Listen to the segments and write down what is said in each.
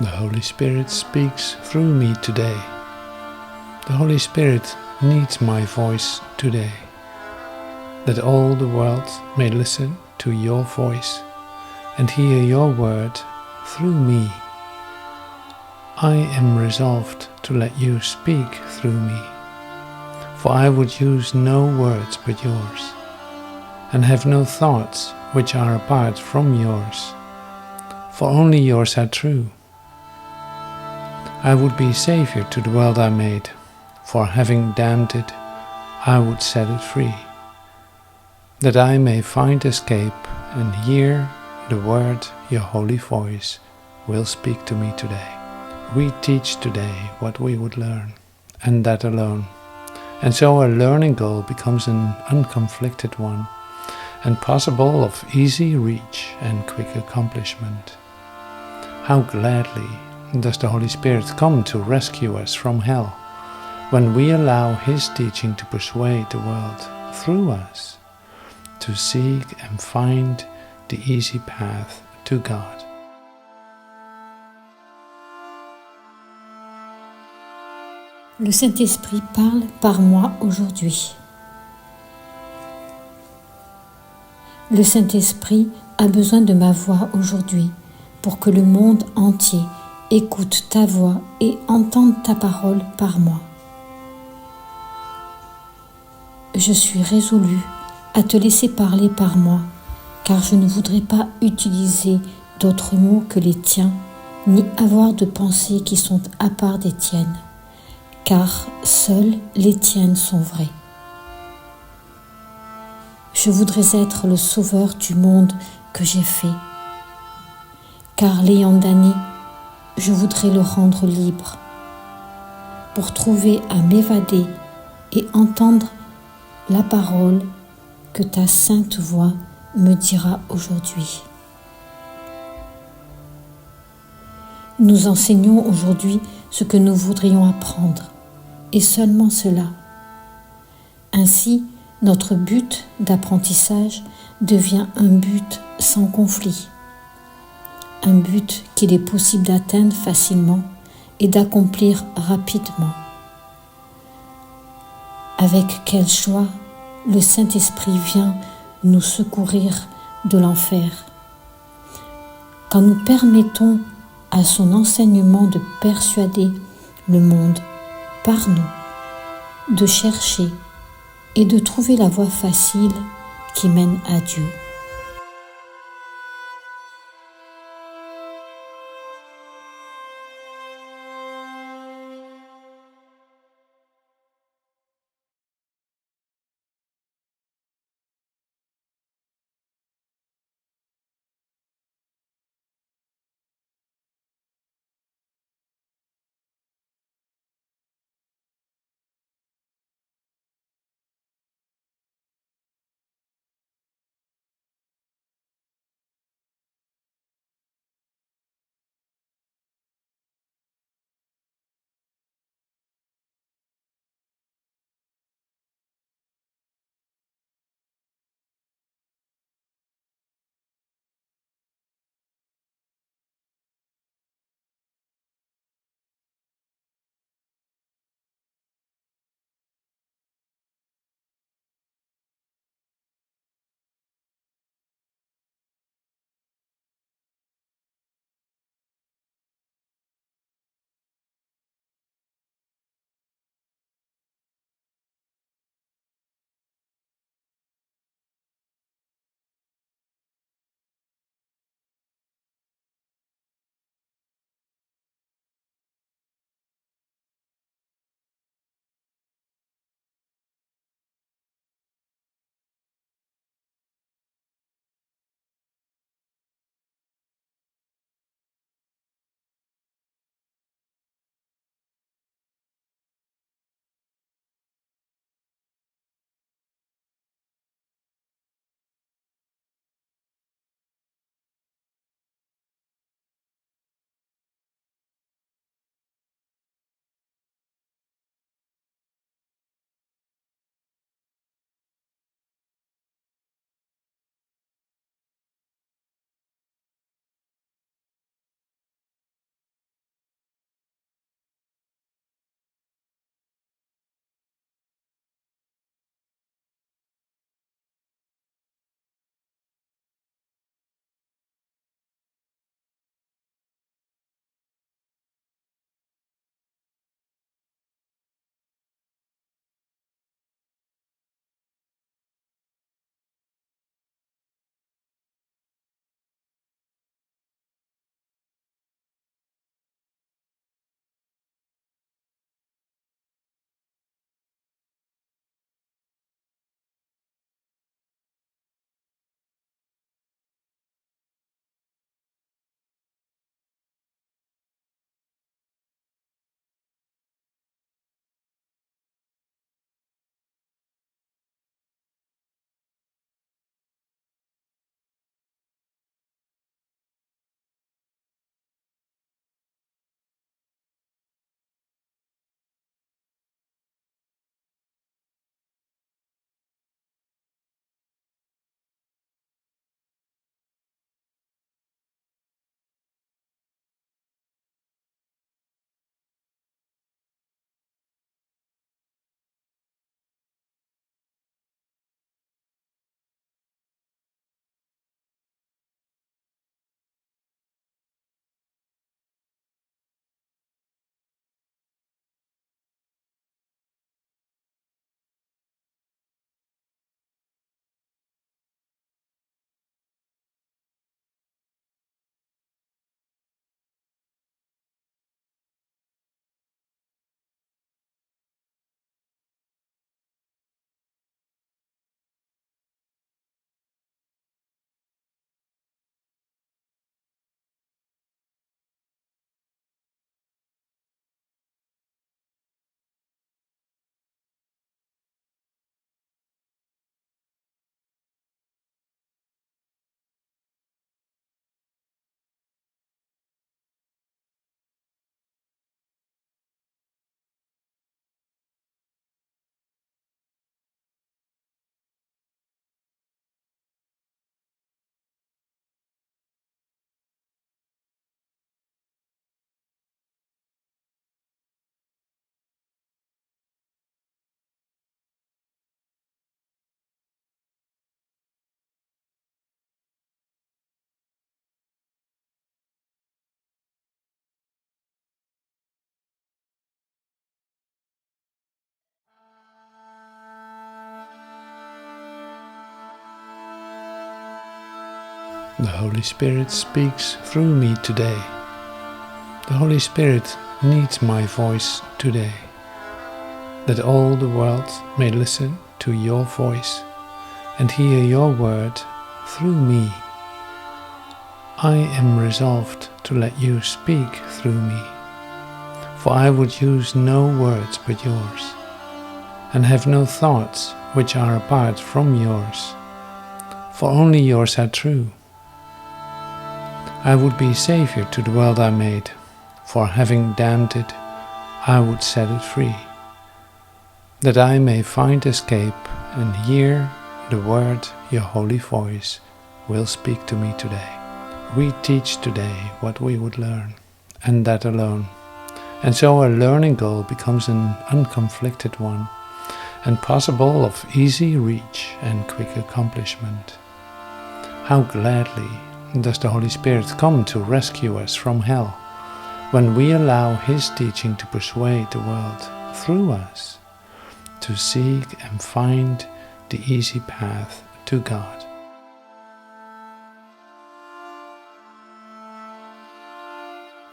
The Holy Spirit speaks through me today. The Holy Spirit needs my voice today, that all the world may listen to your voice and hear your word through me. I am resolved to let you speak through me, for I would use no words but yours, and have no thoughts which are apart from yours, for only yours are true. I would be Saviour to the world I made, for having damned it, I would set it free, that I may find escape and hear the word your holy voice will speak to me today. We teach today what we would learn, and that alone. And so our learning goal becomes an unconflicted one, and possible of easy reach and quick accomplishment. How gladly does the Holy Spirit come to rescue us from hell, when we allow His teaching to persuade the world through us to seek and find the easy path to God. Le Saint-Esprit parle par moi aujourd'hui. Le Saint-Esprit a besoin de ma voix aujourd'hui pour que le monde entier écoute ta voix et entende ta parole par moi. Je suis résolue à te laisser parler par moi, car je ne voudrais pas utiliser d'autres mots que les tiens, ni avoir de pensées qui sont à part des tiennes, car seules les tiennes sont vraies. Je voudrais être le sauveur du monde que j'ai fait, car l'ayant damné, je voudrais le rendre libre, pour trouver à m'évader et entendre la parole que ta sainte voix me dira aujourd'hui. Nous enseignons aujourd'hui ce que nous voudrions apprendre, et seulement cela. Ainsi, notre but d'apprentissage devient un but sans conflit, un but qu'il est possible d'atteindre facilement et d'accomplir rapidement. Avec quelle joie le Saint-Esprit vient nous secourir de l'enfer. Quand nous permettons à son enseignement de persuader le monde par nous, de chercher et de trouver la voie facile qui mène à Dieu. The Holy Spirit speaks through me today. The Holy Spirit needs my voice today, that all the world may listen to your voice and hear your word through me. I am resolved to let you speak through me, for I would use no words but yours, and have no thoughts which are apart from yours, for only yours are true. I would be Saviour to the world I made, for having damned it, I would set it free, that I may find escape and hear the word your holy voice will speak to me today. We teach today what we would learn, and that alone. And so a learning goal becomes an unconflicted one, and possible of easy reach and quick accomplishment. How gladly does the Holy Spirit come to rescue us from hell, when we allow His teaching to persuade the world through us to seek and find the easy path to God.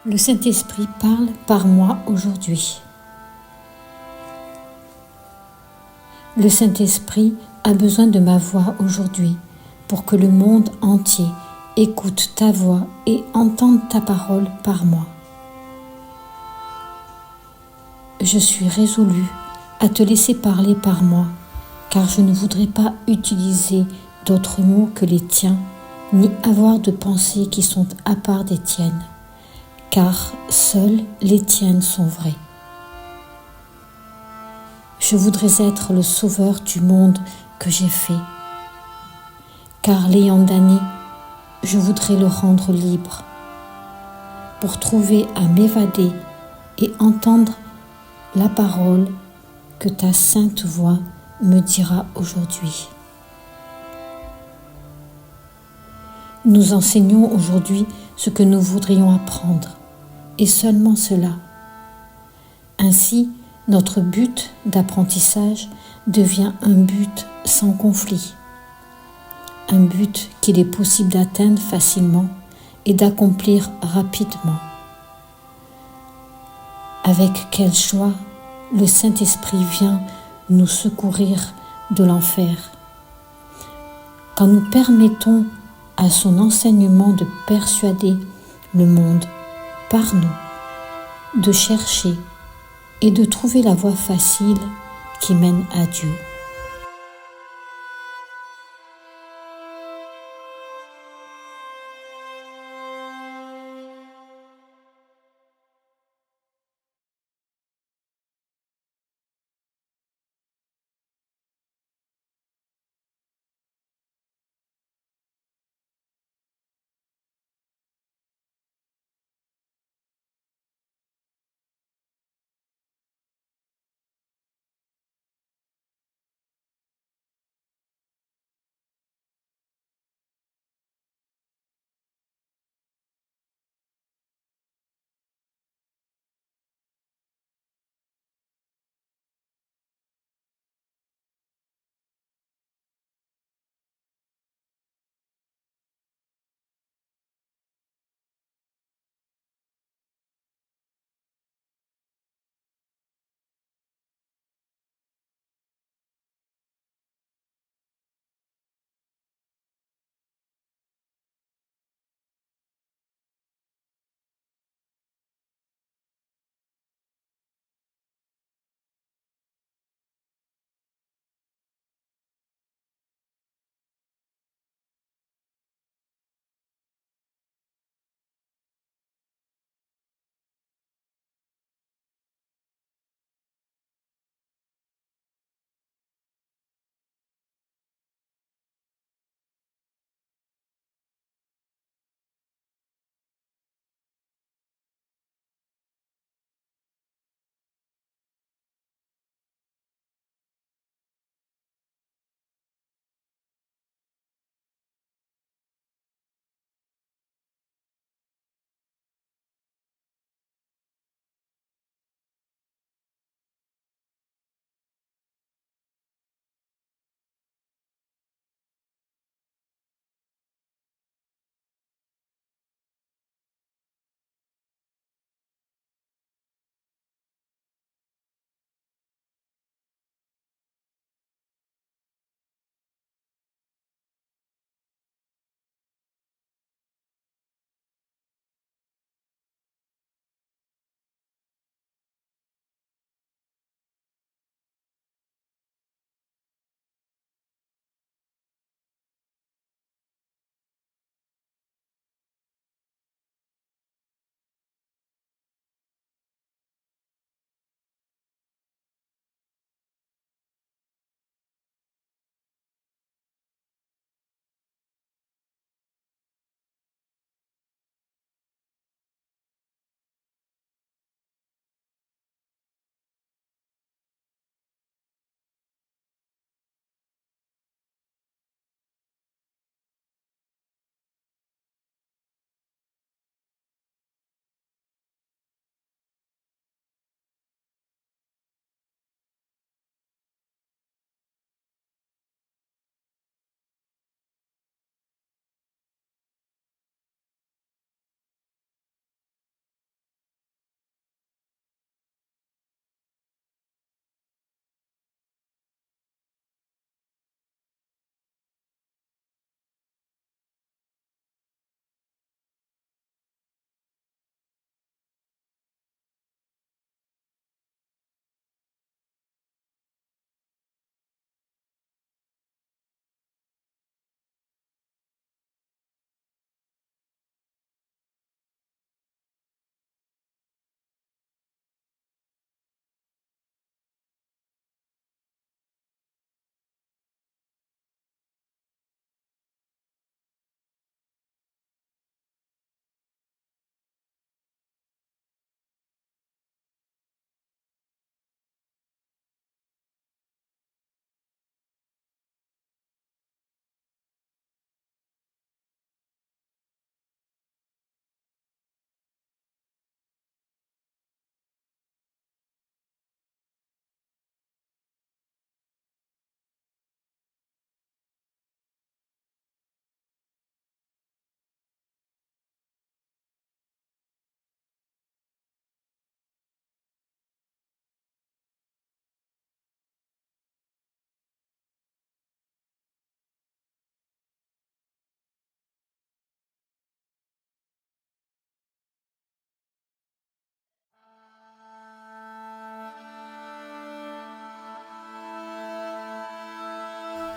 Le Saint-Esprit parle par moi aujourd'hui. Le Saint-Esprit a besoin de ma voix aujourd'hui pour que le monde entier écoute ta voix et entende ta parole par moi. Je suis résolue à te laisser parler par moi, car je ne voudrais pas utiliser d'autres mots que les tiens, ni avoir de pensées qui sont à part des tiennes, car seules les tiennes sont vraies. Je voudrais être le sauveur du monde que j'ai fait, car l'ayant damné, je voudrais le rendre libre, pour trouver à m'évader et entendre la parole que ta sainte voix me dira aujourd'hui. Nous enseignons aujourd'hui ce que nous voudrions apprendre, et seulement cela. Ainsi, notre but d'apprentissage devient un but sans conflit, un but qu'il est possible d'atteindre facilement et d'accomplir rapidement. Avec quelle joie le Saint-Esprit vient nous secourir de l'enfer. Quand nous permettons à son enseignement de persuader le monde par nous, de chercher et de trouver la voie facile qui mène à Dieu.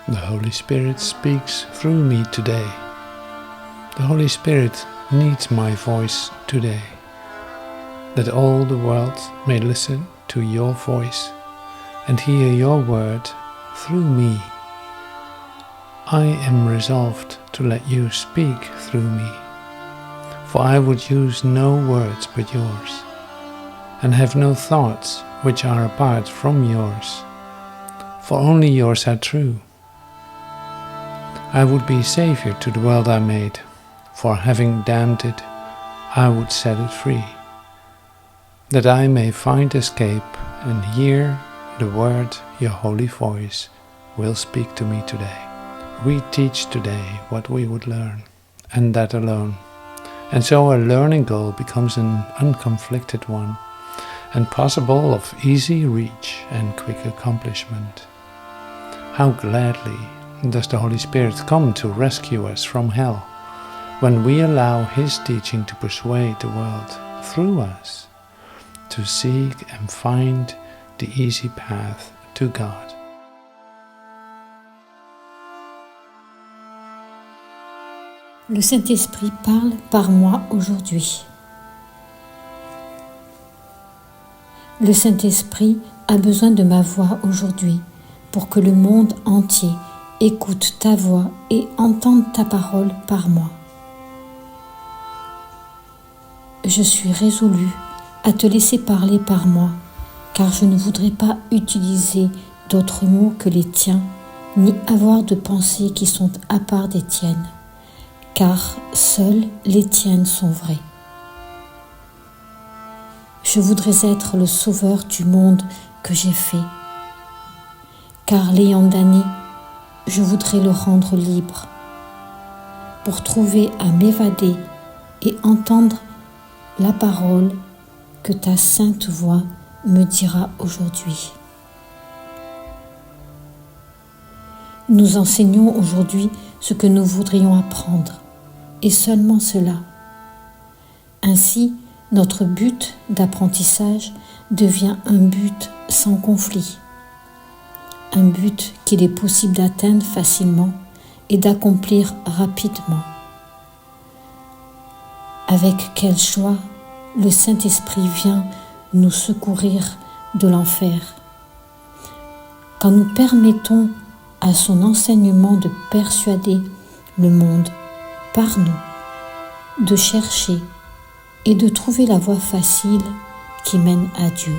The Holy Spirit speaks through me today. The Holy Spirit needs my voice today, that all the world may listen to your voice and hear your word through me. I am resolved to let you speak through me, for I would use no words but yours, and have no thoughts which are apart from yours, for only yours are true. I would be Saviour to the world I made, for having damned it, I would set it free, that I may find escape and hear the word your holy voice will speak to me today. We teach today what we would learn, and that alone. And so our learning goal becomes an unconflicted one, and possible of easy reach and quick accomplishment. How gladly does the Holy Spirit come to rescue us from hell, when we allow His teaching to persuade the world through us to seek and find the easy path to God. Le Saint-Esprit parle par moi aujourd'hui. Le Saint-Esprit a besoin de ma voix aujourd'hui pour que le monde entier écoute ta voix et entende ta parole par moi. Je suis résolue à te laisser parler par moi, car je ne voudrais pas utiliser d'autres mots que les tiens, ni avoir de pensées qui sont à part des tiennes, car seules les tiennes sont vraies. Je voudrais être le sauveur du monde que j'ai fait, car l'ayant damné, je voudrais le rendre libre, pour trouver à m'évader et entendre la parole que ta sainte voix me dira aujourd'hui. Nous enseignons aujourd'hui ce que nous voudrions apprendre, et seulement cela. Ainsi, notre but d'apprentissage devient un but sans conflit, un but qu'il est possible d'atteindre facilement et d'accomplir rapidement. Avec quelle joie le Saint-Esprit vient nous secourir de l'enfer. Quand nous permettons à son enseignement de persuader le monde par nous, de chercher et de trouver la voie facile qui mène à Dieu.